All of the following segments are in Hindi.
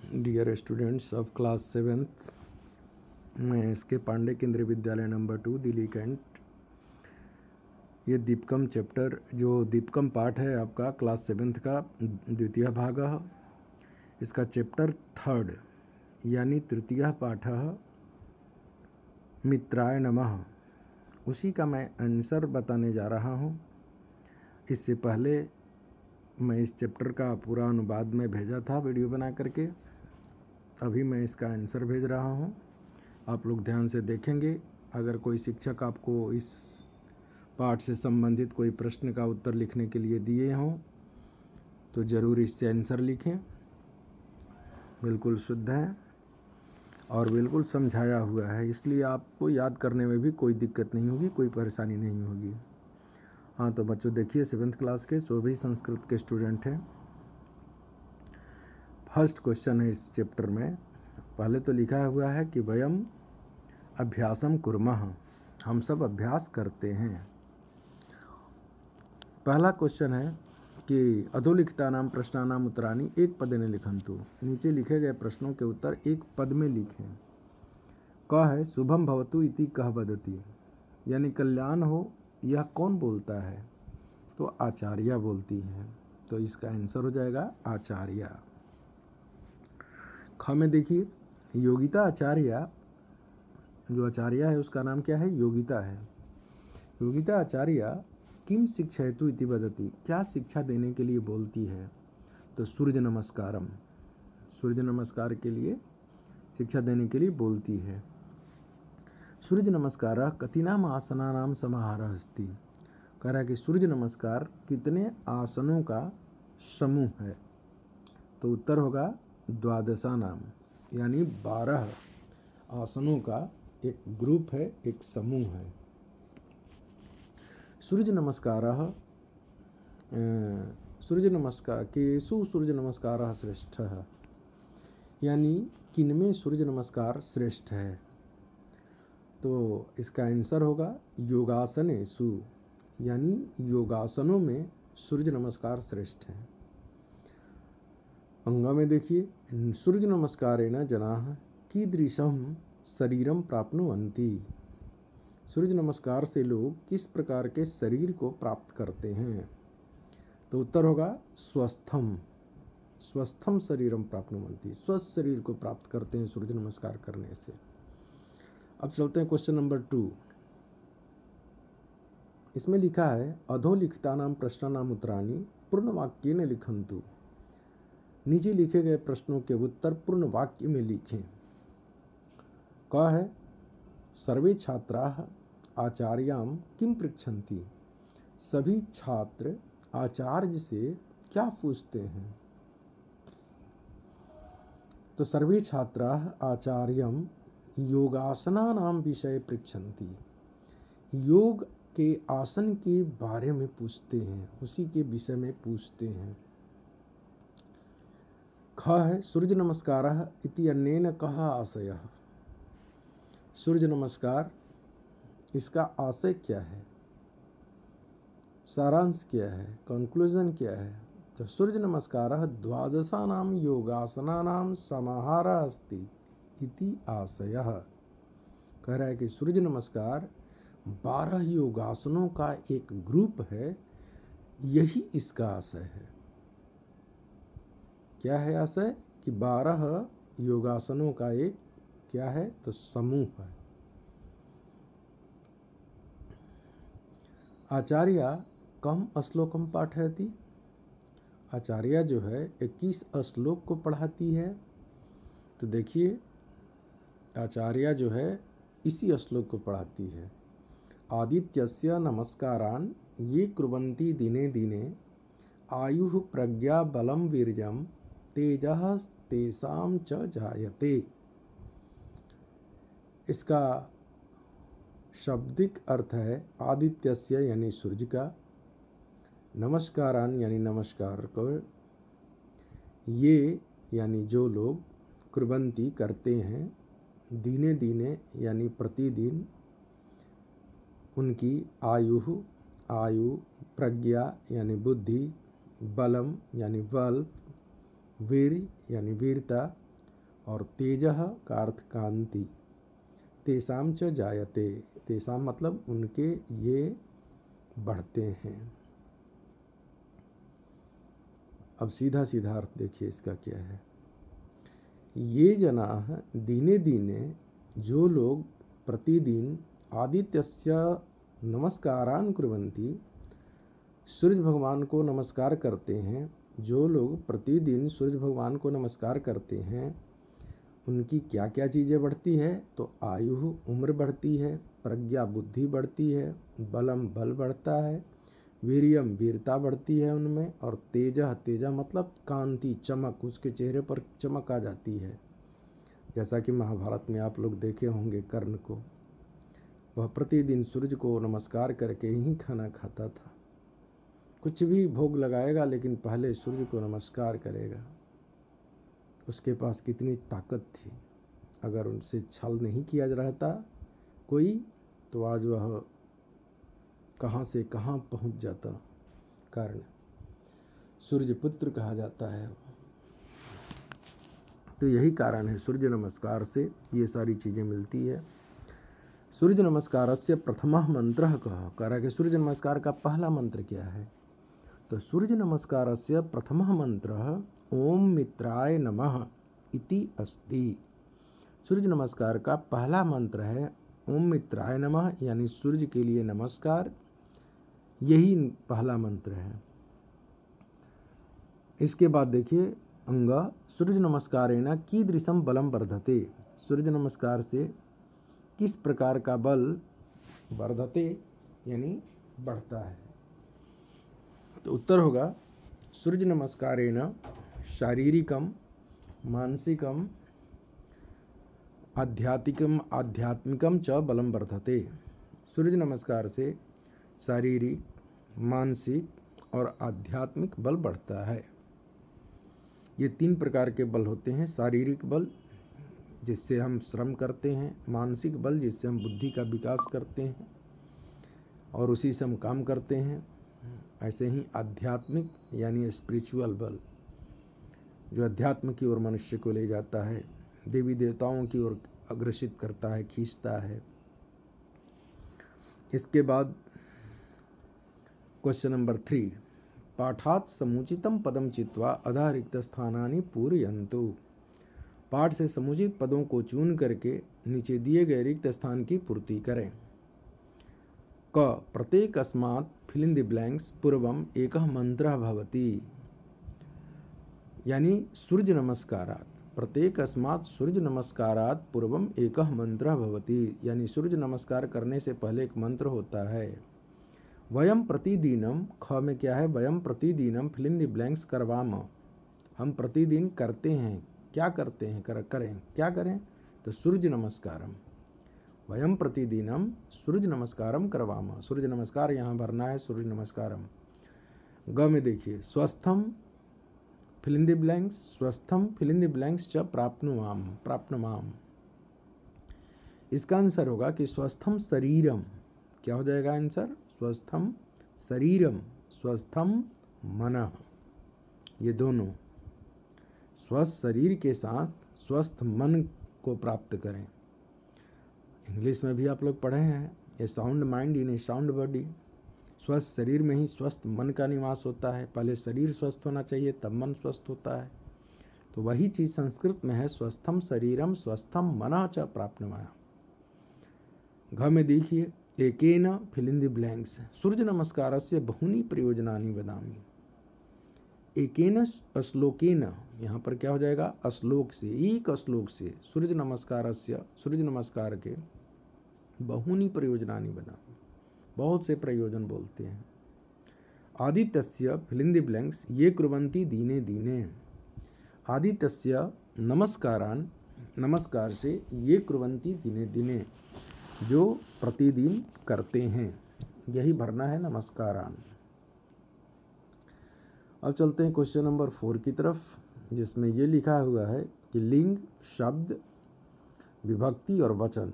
Dear students of class 7th, मैं एस.के. पांडे केंद्रीय विद्यालय नंबर 2 दिल्ली कैंट। ये दीपकम चैप्टर जो दीपकम पाठ है आपका क्लास 7th का द्वितीय भाग। इसका चैप्टर 3 यानी तृतीय पाठ मित्राय नमः, उसी का मैं आंसर बताने जा रहा हूँ। इससे पहले मैं इस चैप्टर का पूरा अनुवाद में भेजा था वीडियो बना करके। अभी मैं इसका आंसर भेज रहा हूँ, आप लोग ध्यान से देखेंगे। अगर कोई शिक्षक आपको इस पाठ से संबंधित कोई प्रश्न का उत्तर लिखने के लिए दिए हों तो ज़रूर इससे आंसर लिखें। बिल्कुल शुद्ध है और बिल्कुल समझाया हुआ है, इसलिए आपको याद करने में भी कोई दिक्कत नहीं होगी, कोई परेशानी नहीं होगी। हाँ तो बच्चों देखिए, 7th क्लास के सभी संस्कृत के स्टूडेंट हैं। फर्स्ट क्वेश्चन है इस चैप्टर में। पहले तो लिखा हुआ है कि वयम अभ्यासम कुर्मः, हम सब अभ्यास करते हैं। पहला क्वेश्चन है कि अधोलिखितानां प्रश्नानां उत्तराणि एक पदेन लिखन्तु। नीचे लिखे गए प्रश्नों के उत्तर एक पद में लिखें। क है शुभम भवतु इति कह वदति, यानी कल्याण हो यह कौन बोलता है? तो आचार्य बोलती है, तो इसका आंसर हो जाएगा आचार्य। ख में देखिए, योगिता आचार्य, जो आचार्य है उसका नाम क्या है? योगिता है। योगिता आचार्य किम शिक्षयतु इति वदति, क्या शिक्षा देने के लिए बोलती है? तो सूर्य नमस्कारम, सूर्य नमस्कार के लिए शिक्षा देने के लिए बोलती है। सूर्य नमस्कार कतिनाम आसनानाम समाहारः अस्ति, कह रहा है कि सूर्य नमस्कार कितने आसनों का समूह है? तो उत्तर होगा द्वादशानाम, यानी 12 आसनों का एक ग्रुप है, एक समूह है। सूर्य नमस्कार केषु सूर्य नमस्कार श्रेष्ठ है, यानी किनमें सूर्य नमस्कार श्रेष्ठ है? तो इसका आंसर होगा योगासनेषु, यानी योगासनों में सूर्य नमस्कार श्रेष्ठ है। अंगा में देखिए, सूर्य नमस्कारेण जनाः कीदृशं शरीरम प्राप्नुवन्ति, सूर्य नमस्कार से लोग किस प्रकार के शरीर को प्राप्त करते हैं? तो उत्तर होगा स्वस्थम, स्वस्थम शरीरम प्राप्नुवन्ति, स्वस्थ शरीर को प्राप्त करते हैं सूर्य नमस्कार करने से। अब चलते हैं क्वेश्चन नंबर 2। इसमें लिखा है अधोलिखितानां प्रश्नानां उत्तराणि पूर्ण वाक्येन लिखन्तु, नीचे लिखे गए प्रश्नों के उत्तर पूर्ण वाक्य में लिखें। क है सर्वे छात्राः आचार्यां किं पृच्छन्ति, सभी छात्र आचार्य से क्या पूछते हैं? तो सर्वे छात्राः आचार्यं योगासनानां विषय पृच्छन्ति, योग के आसन के बारे में पूछते हैं, उसी के विषय में पूछते हैं। ख है सूर्य नमस्कारः इति अन्येन कः आशयः, सूर्य नमस्कार इसका आशय क्या है, सारांश क्या है, कंक्लूजन क्या है? तो सूर्य नमस्कारः द्वादशानां योगासनानां समाहारः अस्ति इति आशयः, कह रहा है कि सूर्य नमस्कार 12 योगासनों का एक ग्रुप है, यही इसका आशय है। क्या है आशय? कि 12 योगासनों का एक क्या है? तो समूह है। आचार्य कम श्लोकम पाठयति, आचार्य जो है 21 श्लोक को पढ़ाती है। तो देखिए, आचार्य जो है इसी श्लोक को पढ़ाती है। आदित्यस्य नमस्कारान् ये कुर्वन्ति दिने दिने आयुः प्रज्ञा बलं वीर्यं तेजः तेषां च जायते। इसका शाब्दिक अर्थ है आदित्यस्य यानी सूर्य का, नमस्कारान यानी नमस्कार को, ये यानी जो लोग, कुर्वन्ति करते हैं, दिने दिने यानी प्रतिदिन, उनकी आयु प्रज्ञा यानी बुद्धि, बलम यानी बल, वीर यानी वीरता, और तेजः का अर्थ कांति। तेसाम च जायते, तेसाम मतलब उनके ये बढ़ते हैं। अब सीधा सीधा अर्थ देखिए इसका क्या है। ये जनाः दिने दिने, जो लोग प्रतिदिन आदित्यस्य नमस्कारान् कुर्वन्ति, सूर्य भगवान को नमस्कार करते हैं, जो लोग प्रतिदिन सूर्य भगवान को नमस्कार करते हैं, उनकी क्या क्या चीज़ें बढ़ती है? तो आयु उम्र बढ़ती है, प्रज्ञा बुद्धि बढ़ती है, बलम बल बढ़ता है, वीर्यम वीरता बढ़ती है उनमें, और तेजः तेजः मतलब कांति चमक, उसके चेहरे पर चमक आ जाती है। जैसा कि महाभारत में आप लोग देखे होंगे कर्ण को, वह प्रतिदिन सूर्य को नमस्कार करके ही खाना खाता था। कुछ भी भोग लगाएगा लेकिन पहले सूर्य को नमस्कार करेगा। उसके पास कितनी ताकत थी। अगर उनसे छल नहीं किया रहता कोई, तो आज वह कहाँ से कहाँ पहुँच जाता। कारण सूर्य पुत्र कहा जाता है। तो यही कारण है, सूर्य नमस्कार से ये सारी चीज़ें मिलती है। सूर्य नमस्कारस्य प्रथमः मंत्रः कः, कह रहा कि सूर्य नमस्कार का पहला मंत्र क्या है? तो सूर्य नमस्कारस्य प्रथमः मंत्रः ओम मित्राय नमः इति अस्ति। सूर्य नमस्कार का पहला मंत्र है ओम मित्राय नमः, यानी सूर्य के लिए नमस्कार, यही पहला मंत्र है। इसके बाद देखिए अंग सूर्य नमस्कारेण कीदृशं बलम वर्धते, सूर्य नमस्कार से किस प्रकार का बल वर्धते यानी बढ़ता है? तो उत्तर होगा सूर्य नमस्कारेण शारीरिकम मानसिकम आध्यात्मिकम च बलम वर्धते। सूर्य नमस्कार से शारीरिक, मानसिक और आध्यात्मिक बल बढ़ता है। ये 3 प्रकार के बल होते हैं। शारीरिक बल जिससे हम श्रम करते हैं, मानसिक बल जिससे हम बुद्धि का विकास करते हैं और उसी से हम काम करते हैं, ऐसे ही आध्यात्मिक यानी स्पिरिचुअल बल जो अध्यात्म की ओर मनुष्य को ले जाता है, देवी देवताओं की ओर अग्रसित करता है, खींचता है। इसके बाद क्वेश्चन नंबर 3, पाठात् समुचितम पदम चित्वा अधः रिक्त स्थानानि पूरयन्तु। पाठ से समुचित पदों को चुन करके नीचे दिए गए रिक्त स्थान की पूर्ति करें। क प्रत्येकस्मात् फिल इन द ब्लैंक्स पूर्वम एकः मंत्रः भवति, यानी सूर्य नमस्कारात्, प्रत्येकस्मात् सूर्य नमस्कारात् पूर्वम एकः मंत्रः भवति, यानी सूर्य नमस्कार करने से पहले एक मंत्र होता है। वयम प्रतिदिनम, ख में क्या है? वयम प्रतिदिनम फिल इन द ब्लैंक्स करवाम, हम प्रतिदिन करते हैं। क्या करते हैं? करें क्या करें? तो सूर्य नमस्कारम। वयम प्रतिदिनम सूर्य नमस्कारम करवाम, सूर्य नमस्कार यहाँ भरना है, सूर्य नमस्कारम। ग में देखिए स्वस्थम फिल इन द ब्लैंक्स, स्वस्थम फिल इन द ब्लैंक्स च प्राप्नुमाम। इसका आंसर होगा कि स्वस्थम शरीरम, क्या हो जाएगा आंसर? स्वस्थम शरीरम, स्वस्थम मनः, ये दोनों स्वस्थ शरीर के साथ स्वस्थ मन को प्राप्त करें। इंग्लिश में भी आप लोग पढ़े हैं, a sound mind in a sound body. स्वस्थ शरीर में ही स्वस्थ मन का निवास होता है। पहले शरीर स्वस्थ होना चाहिए तब मन स्वस्थ होता है। तो वही चीज़ संस्कृत में है, स्वस्थम शरीरम स्वस्थम मनः च प्राप्नुमाम। घ में देखिए एकेन फिल इन द ब्लैंक्स, सूर्य नमस्कारस्य बहूनि प्रयोजनानि वदामि। एकेन श्लोकेन, यहाँ पर क्या हो जाएगा? श्लोक से, एक श्लोक से सूर्य नमस्कारस्य, सूर्य नमस्कार के बहूनि प्रयोजनानि वदामि, बहुत से प्रयोजन बोलते हैं। आदित्यस्य फिल इन द ब्लैंक्स ये कुर्वन्ति दीने दीने, आदित्यस्य नमस्कारान, नमस्कार से ये कुर्वन्ति दीने दीने, जो प्रतिदिन करते हैं, यही भरना है नमस्कारान। अब चलते हैं क्वेश्चन नंबर 4 की तरफ, जिसमें ये लिखा हुआ है कि लिंग, शब्द, विभक्ति और वचन।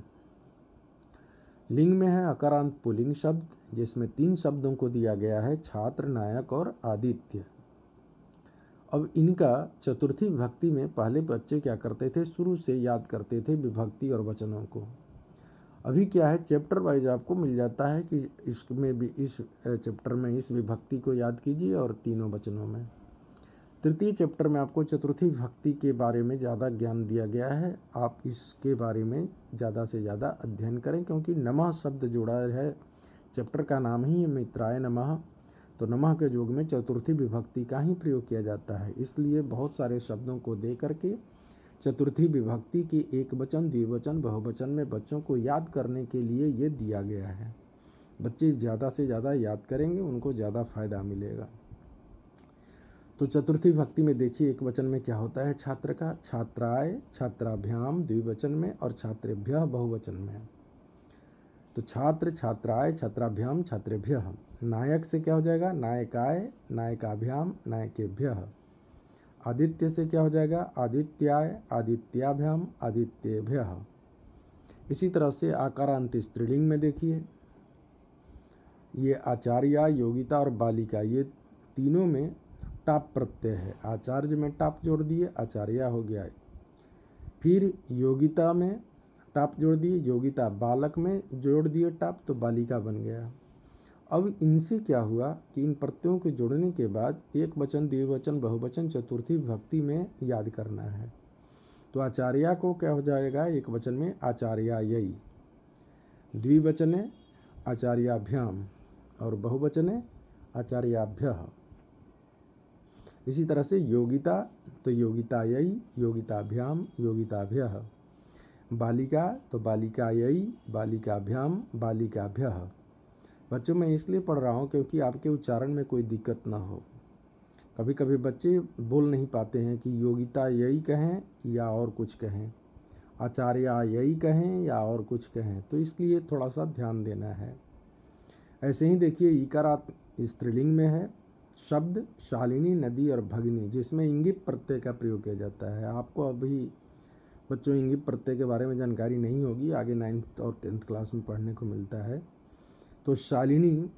लिंग में है अकारांत पुल्लिंग शब्द, जिसमें 3 शब्दों को दिया गया है, छात्र, नायक और आदित्य। अब इनका चतुर्थी विभक्ति में पहले बच्चे क्या करते थे, शुरू से याद करते थे विभक्ति और वचनों को। अभी क्या है, चैप्टर वाइज आपको मिल जाता है कि इसमें भी, इस चैप्टर में इस विभक्ति को याद कीजिए और तीनों वचनों में। तृतीय चैप्टर में आपको चतुर्थी विभक्ति के बारे में ज़्यादा ज्ञान दिया गया है। आप इसके बारे में ज़्यादा से ज़्यादा अध्ययन करें, क्योंकि नमः शब्द जोड़ा है, चैप्टर का नाम ही है मित्राय नमः, तो नमः के योग में चतुर्थी विभक्ति का ही प्रयोग किया जाता है। इसलिए बहुत सारे शब्दों को दे करके चतुर्थी विभक्ति के एक वचन, द्विवचन, बहुवचन में बच्चों को याद करने के लिए ये दिया गया है। बच्चे ज़्यादा से ज़्यादा याद करेंगे, उनको ज़्यादा फायदा मिलेगा। तो चतुर्थी विभक्ति में देखिए, एक वचन में क्या होता है, छात्र का, छात्राय, छात्राभ्याम द्विवचन में, और छात्रेभ्यः बहुवचन में। तो छात्र, छात्राय, छात्राभ्याम, छात्रेभ्यः। नायक से क्या हो जाएगा, नायकाय, नायकाभ्याम, नायकेभ्यः। आदित्य से क्या हो जाएगा, आदित्याय, आदित्याभ्याम, आदित्येभ्यः। इसी तरह से आकारांत स्त्रीलिंग में देखिए, ये आचार्या, योगिता और बालिका, ये तीनों में टाप प्रत्यय है। आचार्य में टाप जोड़ दिए, आचार्या हो गया। फिर योगिता में टाप जोड़ दिए, योगिता। बालक में जोड़ दिए टाप, तो बालिका बन गया। अब इनसे क्या हुआ कि इन प्रत्ययों के जोड़ने के बाद एक वचन, द्विवचन, बहुवचन चतुर्थी विभक्ति में याद करना है। तो आचार्या को क्या हो जाएगा, एक वचन में आचार्यायै, द्विवचने आचार्याभ्याम, और बहुवचने आचार्याभ्यः। इसी तरह से योगिता, तो योगितायै, योगिताभ्याम, योगिताभ्यः। बालिका, तो बालिकायै, बालिकाभ्याम, बालिकाभ्यः। बच्चों मैं इसलिए पढ़ रहा हूँ क्योंकि आपके उच्चारण में कोई दिक्कत ना हो। कभी कभी बच्चे बोल नहीं पाते हैं कि योगिता यही कहें या और कुछ कहें, आचार्य यही कहें या और कुछ कहें, तो इसलिए थोड़ा सा ध्यान देना है। ऐसे ही देखिए, इकारात स्त्रीलिंग में है शब्द शालिनी, नदी और भगिनी, जिसमें इंगित प्रत्यय का प्रयोग किया जाता है। आपको अभी बच्चों इंगित प्रत्यय के बारे में जानकारी नहीं होगी, आगे 9th और 10th क्लास में पढ़ने को मिलता है। तो शालिनी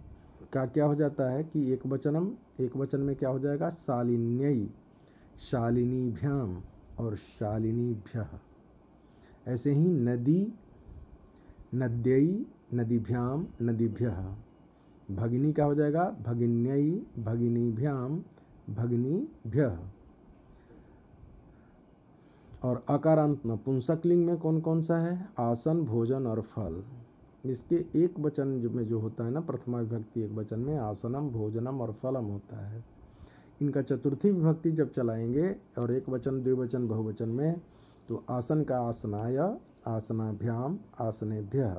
का क्या हो जाता है कि एक वचन में क्या हो जाएगा, शालिन्यै, शालिनीभ्याम और शालिनीभ्यः। ऐसे ही नदी, नद्यै, नदीभ्याम, नदीभ्यः। भगिनी का हो जाएगा भगिन्यै, भगिनीभ्याम, भगिनीभ्यः। और अकारांत नपुंसकलिंग में कौन कौन सा है, आसन, भोजन और फल। इसके एक वचन में जो होता है ना, प्रथमा विभक्ति एक वचन में आसनम, भोजनम और फलम होता है। इनका चतुर्थी विभक्ति जब चलाएंगे और एक वचन, द्विवचन, बहुवचन में, तो आसन का आसनाय, आसनाभ्याम, आसनेभ्यः।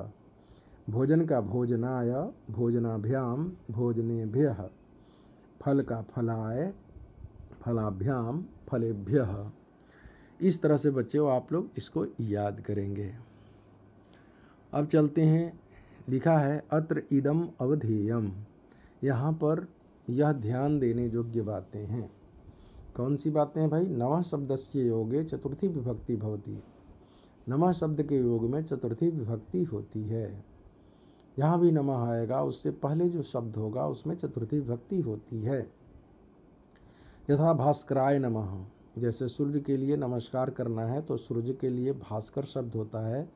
भोजन का भोजनाय, भोजनाभ्याम, भोजनेभ्यः। फल का फलाय, फलाभ्याम, फलेभ्यः। इस तरह से बच्चों आप लोग इसको याद करेंगे। अब चलते हैं, लिखा है अत्र इदम अवधेयम। यहाँ पर यह ध्यान देने योग्य बातें हैं। कौन सी बातें हैं भाई, नमः शब्दस्य योगे चतुर्थी विभक्ति भवति। नमः शब्द के योग में चतुर्थी विभक्ति होती है। यहाँ भी नमः आएगा, उससे पहले जो शब्द होगा उसमें चतुर्थी विभक्ति होती है। यथा भास्कराय नमः, जैसे सूर्य के लिए नमस्कार करना है तो सूर्य के लिए भास्कर शब्द होता है,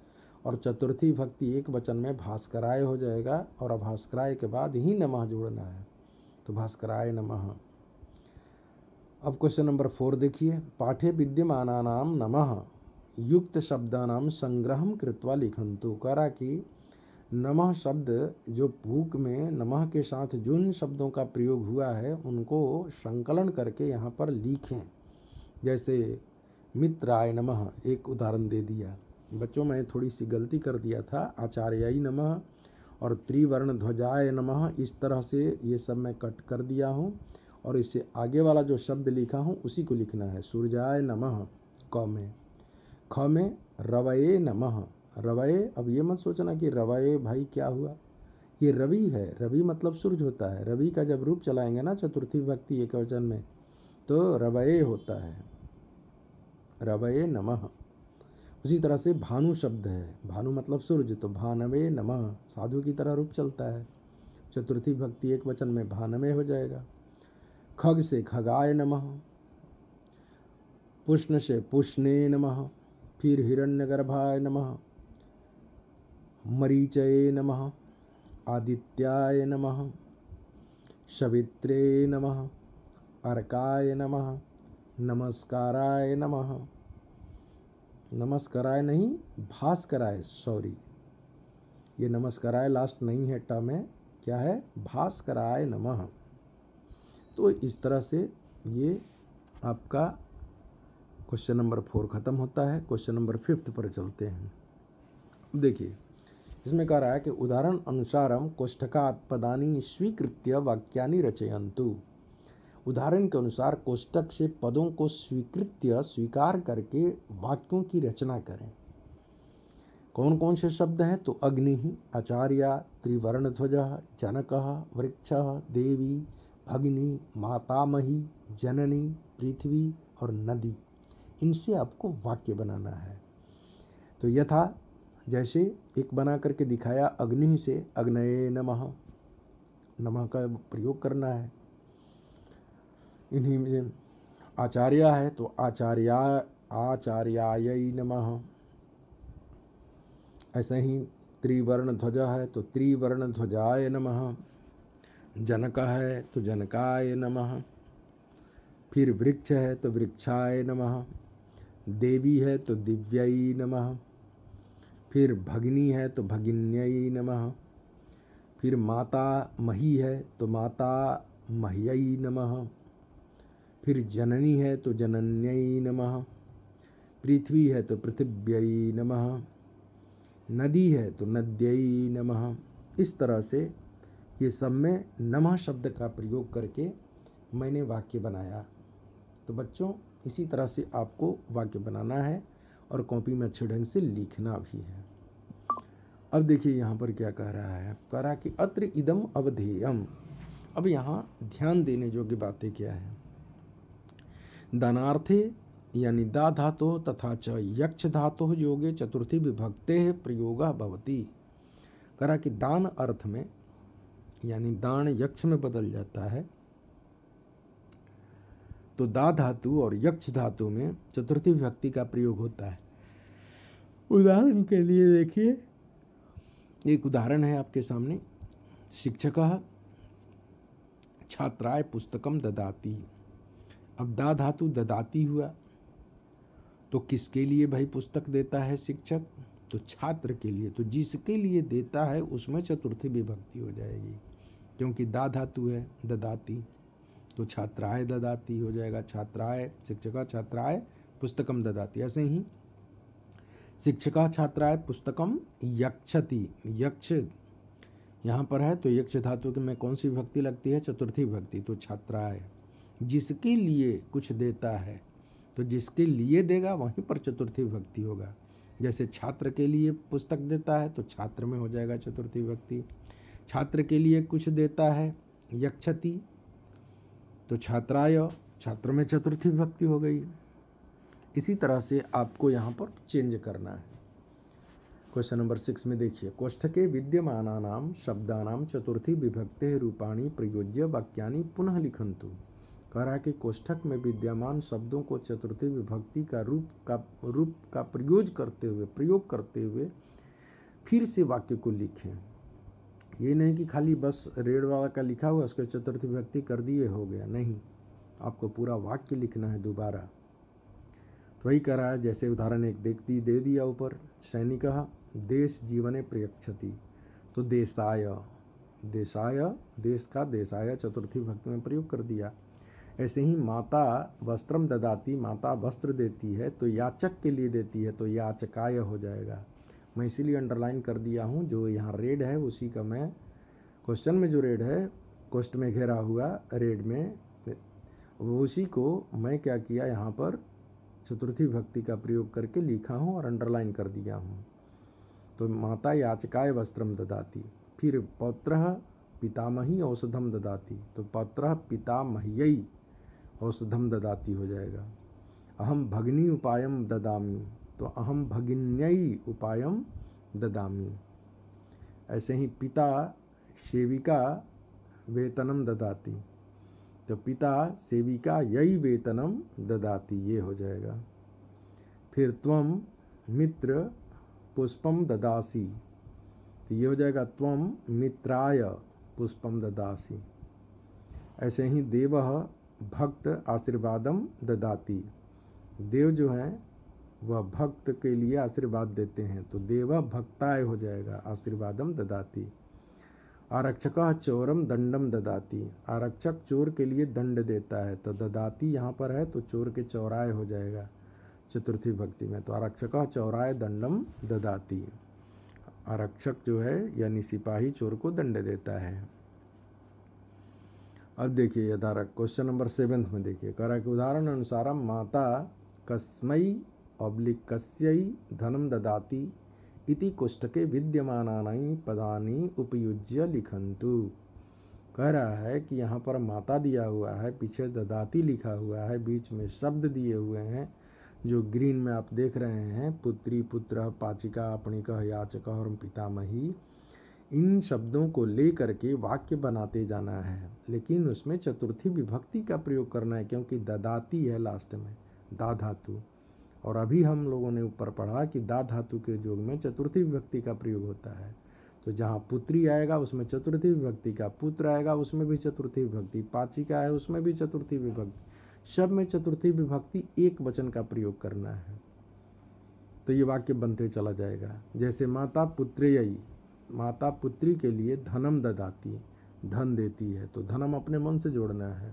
और चतुर्थी विभक्ति एक वचन में भास्कराय हो जाएगा, और भास्कराय के बाद ही नमः जोड़ना है, तो भास्कराय नमः। अब क्वेश्चन नंबर 4 देखिए, पाठ्य विद्यमानानां नमः युक्त शब्दानां संग्रहं कृत्वा लिखन्तु। करा कि नमः शब्द जो बुक में नमः के साथ जिन शब्दों का प्रयोग हुआ है उनको संकलन करके यहाँ पर लिखें। जैसे मित्राय नमः, एक उदाहरण दे दिया। बच्चों मैं थोड़ी सी गलती कर दिया था, आचार्याय नमः और त्रिवर्ण ध्वजाय नमः, इस तरह से ये सब मैं कट कर दिया हूँ, और इससे आगे वाला जो शब्द लिखा हूँ उसी को लिखना है। सूर्याय नमः क में, ख में रवये नमः, रवये। अब ये मत सोचना कि रवये भाई क्या हुआ, ये रवि है, रवि मतलब सूर्य होता है। रवि का जब रूप चलाएंगे ना चतुर्थी विभक्ति एक वचन में, तो रवये होता है, रवये नमः। उसी तरह से भानु शब्द है, भानु मतलब सूर्य, तो भानवे नमः, साधु की तरह रूप चलता है। चतुर्थी विभक्ति एक वचन में भानवे हो जाएगा। खग से खगाय नमः, पुष्ण से पुष्णे नमः, फिर हिरण्यगर्भाय नमः, मरीचये नमः, आदित्याय नमः, सवित्रे नमः, अर्काय नमः, नमस्काराय नमः, नमस्काराय नहीं भास्कराय, सॉरी ये नमस्काराय लास्ट नहीं है, ट में क्या है, भास्कराय नमः। तो इस तरह से ये आपका क्वेश्चन नंबर 4 खत्म होता है। क्वेश्चन नंबर 5 पर चलते हैं। देखिए इसमें कह रहा है कि उदाहरण अनुसारम कोष्ठकात् पदानि स्वीकृत्य वाक्यानि रचयन्तु। उदाहरण के अनुसार कोष्ठक से पदों को स्वीकार करके वाक्यों की रचना करें। कौन कौन से शब्द हैं, तो अग्नि, आचार्य, त्रिवर्णध्वज, जनक, वृक्ष, देवी, भगिनी, मातामही, जननी, पृथ्वी और नदी। इनसे आपको वाक्य बनाना है। तो यथा जैसे एक बना करके दिखाया, अग्नि से अग्नये नमः, नमः का प्रयोग करना है। इन्हीं में आचार्य है तो आचार्याय नमः। ऐसे ही त्रिवर्ण ध्वज है तो त्रिवर्ण ध्वजाय नमः। जनक है तो जनकाय नमः। फिर वृक्ष है तो वृक्षाय नमः। देवी है तो दिव्यै नमः। फिर भगिनी है तो भगिन्यै नमः। फिर माता मही है तो माता मह्यै नमः। फिर जननी है तो जनन्यै नमः। पृथ्वी है तो पृथिव्यै नमः। नदी है तो नद्यै नमः। इस तरह से ये सब में नमः शब्द का प्रयोग करके मैंने वाक्य बनाया। तो बच्चों इसी तरह से आपको वाक्य बनाना है और कॉपी में अच्छे ढंग से लिखना भी है। अब देखिए यहाँ पर क्या कह रहा है, कह रहा है कि अत्र इदम अवधेयम। अब यहाँ ध्यान देने योग्य बातें क्या है। दानार्थे यानी दा धातो तथा च यक्ष धातो योगे चतुर्थी विभक्ते प्रयोगा भवति। कह रहा कि दान अर्थ में यानी दान यक्ष में बदल जाता है, तो दा धातु और यक्ष धातु में चतुर्थी विभक्ति का प्रयोग होता है। उदाहरण के लिए देखिए, एक उदाहरण है आपके सामने, शिक्षकः छात्राय पुस्तकम ददाति। अब दा धातु ददाति हुआ तो किसके लिए भाई पुस्तक देता है शिक्षक, तो छात्र के लिए। तो जिसके लिए देता है उसमें चतुर्थी विभक्ति हो जाएगी, क्योंकि दा धातु है ददाति, तो छात्राय ददाति हो जाएगा। छात्राय शिक्षका छात्राय पुस्तकम ददाति। ऐसे ही शिक्षका छात्राय पुस्तकम यक्षति। यक्ष यहाँ पर है तो यक्ष धातु के में कौन सी विभक्ति लगती है, चतुर्थी विभक्ति। तो छात्राय जिसके लिए कुछ देता है, तो जिसके लिए देगा वहीं पर चतुर्थी विभक्ति होगा। जैसे छात्र के लिए पुस्तक देता है तो छात्र में हो जाएगा चतुर्थी विभक्ति। छात्र के लिए कुछ देता है यक्षति, तो छात्राय छात्र में चतुर्थी विभक्ति हो गई। इसी तरह से आपको यहाँ पर चेंज करना है। क्वेश्चन नंबर 6 में देखिए, कोष्ठके विद्यमानानां शब्दानां चतुर्थी विभक्ते रूपाणि प्रयोज्य वाक्यानि पुनः लिखन्तु। कह रहा है कि कोष्ठक में विद्यमान शब्दों को चतुर्थी विभक्ति का रूप का प्रयोग करते हुए फिर से वाक्य को लिखें। ये नहीं कि खाली बस रेड वाला का लिखा हुआ उसको चतुर्थी विभक्ति कर दिए हो गया, नहीं, आपको पूरा वाक्य लिखना है दोबारा। तो वही कह रहा है, जैसे उदाहरण एक दे दिया ऊपर, सैनिकः देश जीवने प्रयच्छति, तो देशाय देश का देशाय चतुर्थी विभक्ति में प्रयोग कर दिया। ऐसे ही माता वस्त्रम ददाती, माता वस्त्र देती है तो याचक के लिए देती है तो याचकाय हो जाएगा। मैं इसीलिए अंडरलाइन कर दिया हूँ, जो यहाँ रेड है उसी का मैं क्वेश्चन में जो रेड है क्वेश्चन में घेरा हुआ रेड में, उसी को मैं क्या किया यहाँ पर चतुर्थी विभक्ति का प्रयोग करके लिखा हूँ और अंडरलाइन कर दिया हूँ। तो माता याचकाय वस्त्रम ददाती। फिर पौत्रः पितामही औषधम ददाती, तो पौत्रः पितामह्यै औषधम ददाती हो जाएगा। अहम भगिनी उपायम ददामी, तो अहम भगिन्यै उपायम ददामी। ऐसे ही पिता सेविका वेतनम ददाती, तो पिता सेविका यही वेतनम ददाति, ये हो जाएगा। फिर त्वम मित्र पुष्पम ददासी, तो ये हो जाएगा त्वम मित्राय पुष्पम ददासी। ऐसे ही देवः भक्त आशीर्वादम ददाति, देव जो हैं वह भक्त के लिए आशीर्वाद देते हैं, तो देवः भक्ताय हो जाएगा, आशीर्वादम ददाति। आरक्षकः चोरम दंडम ददाति, आरक्षक चोर के लिए दंड देता है, तो ददाति यहाँ पर है तो चोर के चौराय हो जाएगा चतुर्थी भक्ति में। तो आरक्षकः चौराय दंडम ददाति, आरक्षक जो है यानी सिपाही चोर को दंड देता है। अब देखिए यथारक क्वेश्चन नंबर 7 में देखिए, कह रहा है कि उदाहरण अनुसार माता कस्मै कस्यै धनम ददाति इति कोष्ठके विद्यमानानि पदानि उपयुज्य लिखन्तु। कह रहा है कि यहाँ पर माता दिया हुआ है, पीछे ददाति लिखा हुआ है, बीच में शब्द दिए हुए हैं जो ग्रीन में आप देख रहे हैं, पुत्री पुत्र पाचिका आपणिकः याचकः और पितामही। इन शब्दों को ले करके वाक्य बनाते जाना है, लेकिन उसमें चतुर्थी विभक्ति का प्रयोग करना है, क्योंकि ददाति है लास्ट में, दा धातु। और अभी हम लोगों ने ऊपर पढ़ा कि दा धातु के योग में चतुर्थी विभक्ति का प्रयोग होता है। तो जहाँ पुत्री आएगा उसमें चतुर्थी विभक्ति का, पुत्र आएगा उसमें भी चतुर्थी विभक्ति, पाचिका है उसमें भी चतुर्थी विभक्ति, सब में चतुर्थी विभक्ति एक वचन का प्रयोग करना है। तो ये वाक्य बनते चला जाएगा। जैसे माता पुत्र्यै, माता पुत्री के लिए धनम ददाति, धन देती है, तो धनम अपने मन से जोड़ना है।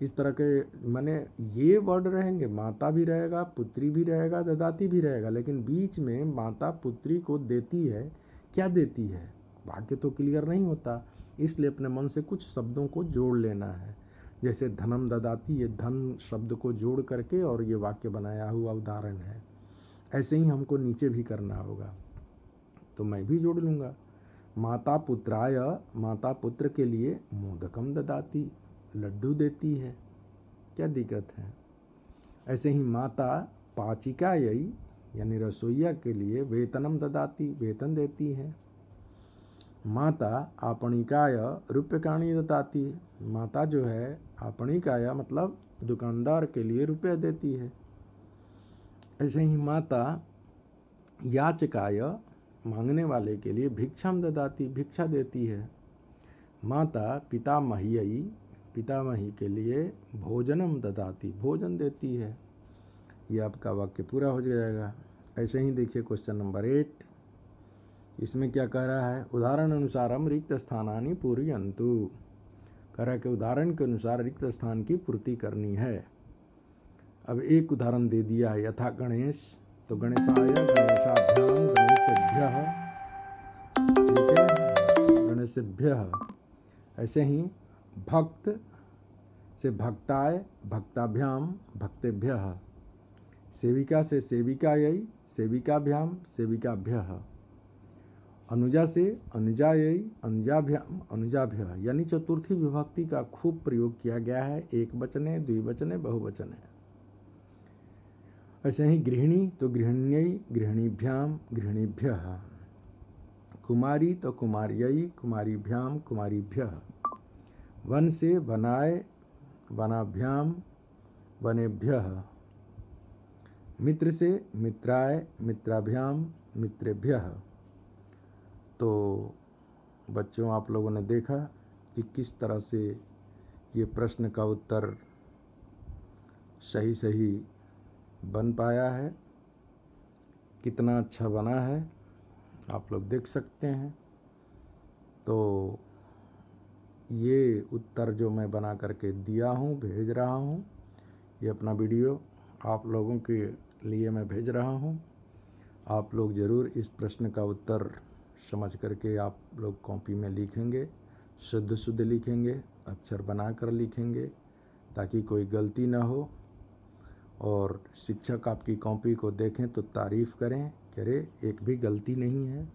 इस तरह के माने ये वर्ड रहेंगे, माता भी रहेगा, पुत्री भी रहेगा, ददाती भी रहेगा, लेकिन बीच में माता पुत्री को देती है, क्या देती है वाक्य तो क्लियर नहीं होता, इसलिए अपने मन से कुछ शब्दों को जोड़ लेना है। जैसे धनम ददाती, ये धन शब्द को जोड़ करके और ये वाक्य बनाया हुआ उदाहरण है। ऐसे ही हमको नीचे भी करना होगा, तो मैं भी जोड़ लूँगा। माता पुत्राय, माता पुत्र के लिए मोदकम ददाती, लड्डू देती है, क्या दिक्कत है। ऐसे ही माता पाचिकायै यानी रसोइया के लिए वेतनम ददाती, वेतन देती है। माता आपणिकाय रूप्यकाणि ददाती, माता जो है आपणिकाय मतलब दुकानदार के लिए रुपया देती है। ऐसे ही माता याचकाय मांगने वाले के लिए भिक्षाम ददाती, भिक्षा देती है। माता पितामह्यै, पितामही के लिए भोजनम ददाती, भोजन देती है। ये आपका वाक्य पूरा हो जाएगा। ऐसे ही देखिए क्वेश्चन नंबर 8, इसमें क्या कह रहा है, उदाहरण अनुसारम रिक्त स्थानानि पूरयन्तु। कह रहा है कि उदाहरण के अनुसार रिक्त स्थान की पूर्ति करनी है। अब एक उदाहरण दे दिया है, यथा गणेश, तो गणेशाय गणेशाभ्याम गणेशेभ्यः, ठीक है, गणेशेभ्यः। ऐसे ही भक्त से भक्ताय भक्ताभ्याम भक्तेभ्यः, सेविका से सेविकायै सेविकाभ्याम सेविकाभ्यः, अनुजा से अनुजायै अनुजाभ्याम अनुजाभ्यः। यानी चतुर्थी विभक्ति का खूब प्रयोग किया गया है, एक वचने, द्विवचने, बहुवचने। ऐसे ही गृहिणी तो गृहिण्यै गृहिणीभ्याम गृहिणीभ्यः, कुमारी तो कुमार्यै कुमारीभ्याम कुमारीभ्यः, वन से वनाय वनाभ्याम वनेभ्यः, मित्र से मित्राय मित्राभ्याम मित्रेभ्यः। तो बच्चों आप लोगों ने देखा कि किस तरह से ये प्रश्न का उत्तर सही बन पाया है, कितना अच्छा बना है आप लोग देख सकते हैं। तो ये उत्तर जो मैं बना करके दिया हूँ, भेज रहा हूँ, ये अपना वीडियो आप लोगों के लिए मैं भेज रहा हूँ। आप लोग ज़रूर इस प्रश्न का उत्तर समझ करके आप लोग कॉपी में लिखेंगे, शुद्ध लिखेंगे, अक्षर बना कर लिखेंगे ताकि कोई गलती ना हो, और शिक्षक आपकी कॉपी को देखें तो तारीफ़ करें कि अरे एक भी गलती नहीं है।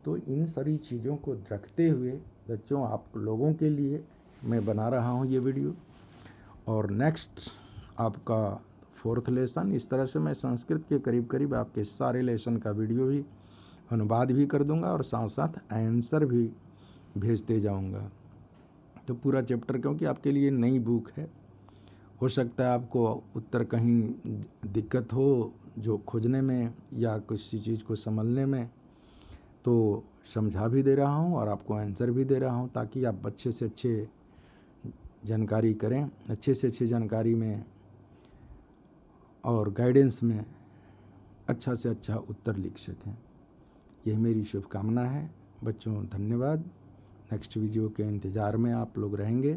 तो इन सारी चीज़ों को रखते हुए बच्चों आप लोगों के लिए मैं बना रहा हूँ ये वीडियो। और नेक्स्ट आपका 4th लेसन, इस तरह से मैं संस्कृत के करीब आपके सारे लेसन का वीडियो भी अनुवाद भी कर दूंगा और साथ साथ आंसर भी भेजते जाऊंगा। तो पूरा चैप्टर, क्योंकि आपके लिए नई बुक है, हो सकता है आपको उत्तर कहीं दिक्कत हो जो खोजने में या किसी चीज़ को समझने में, तो समझा भी दे रहा हूँ और आपको आंसर भी दे रहा हूँ ताकि आप अच्छे से अच्छे जानकारी करें, अच्छे से अच्छी जानकारी में और गाइडेंस में अच्छा से अच्छा उत्तर लिख सकें। यही मेरी शुभकामना है। बच्चों धन्यवाद। नेक्स्ट वीडियो के इंतज़ार में आप लोग रहेंगे।